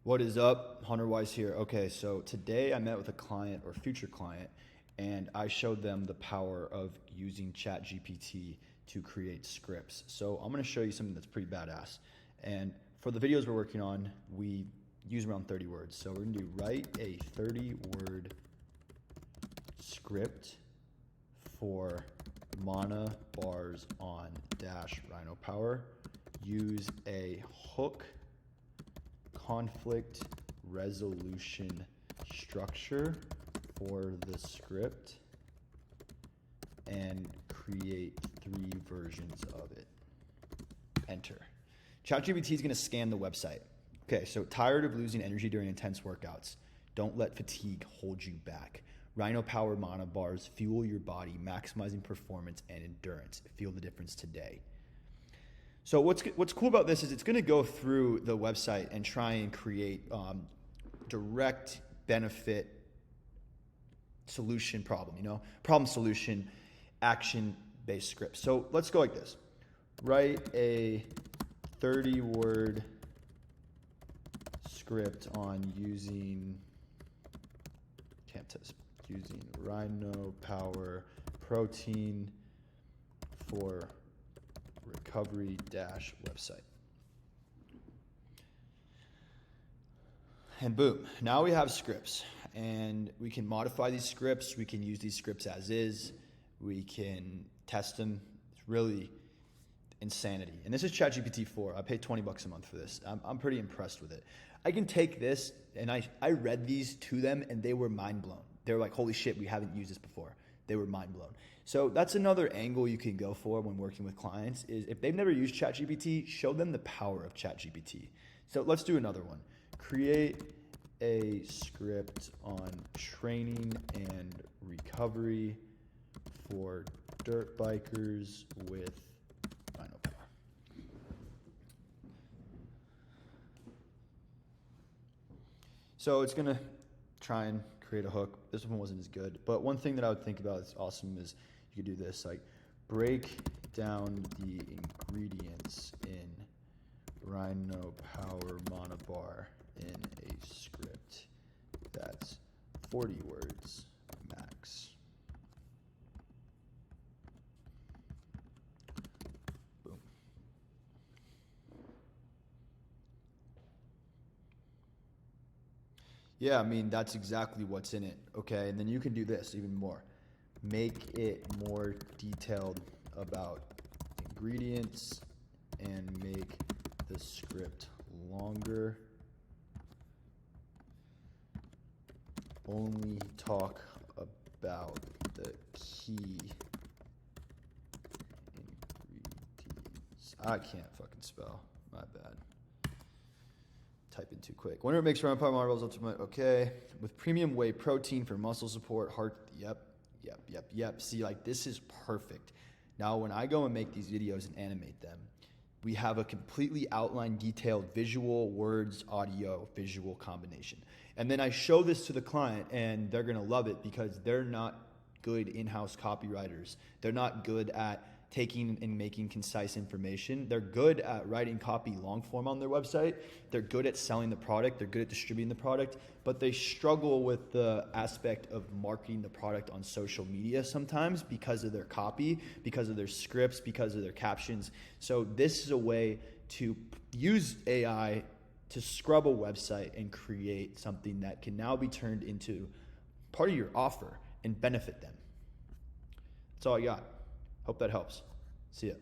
What is up? Hunter Wise here. Okay, so today I met with a client or future client and I showed them the power of using ChatGPT to create scripts. So I'm going to show you something that's pretty badass. And for the videos we're working on, we use around 30 words. So we're going to do write a 30-word script for mana bars on dash Rhino Power. Use a hook conflict resolution structure for the script and create 3 versions of it. Enter. ChatGPT is going to scan the website. Okay, so tired of losing energy during intense workouts? Don't let fatigue hold you back. Rhino Power Mana Bars fuel your body, maximizing performance and endurance. Feel the difference today. So what's cool about this is it's going to go through the website and try and create direct benefit solution problem, problem solution action based scripts. So let's go like this. Write a 30-word script on using Rhino Power protein for recovery website. And boom, now we have scripts and we can modify these scripts. We can use these scripts as is. We can test them. It's really insanity. And this is ChatGPT4. I paid $20 a month for this. I'm pretty impressed with it. I can take this and I read these to them and they were mind blown. They were like, holy shit, we haven't used this before. They were mind blown. So that's another angle you can go for when working with clients is if they've never used ChatGPT, show them the power of ChatGPT. So let's do another one. Create a script on training and recovery for dirt bikers with Rhino Power. So it's gonna try and create a hook. This one wasn't as good, but one thing that I would think about that's awesome is you could do this, like break down the ingredients in Rhino Power Mana Bar in a script that's 40 words max. Boom. Yeah, I mean, that's exactly what's in it, okay? And then you can do this even more. Make it more detailed about ingredients and make the script longer. Only talk about the key ingredients. I can't fucking spell, my bad. Type in too quick. Winner makes Rhino Power Marbles ultimate. Okay. With premium whey protein for muscle support, heart. Yep. See, like this is perfect. Now, when I go and make these videos and animate them, we have a completely outlined, detailed visual, words, audio, visual combination. And then I show this to the client and they're going to love it because they're not good in-house copywriters. They're not good at taking and making concise information. They're good at writing copy long form on their website. They're good at selling the product. They're good at distributing the product, but they struggle with the aspect of marketing the product on social media sometimes because of their copy, because of their scripts, because of their captions. So this is a way to use AI to scrub a website and create something that can now be turned into part of your offer and benefit them. That's all I got. Hope that helps. See ya.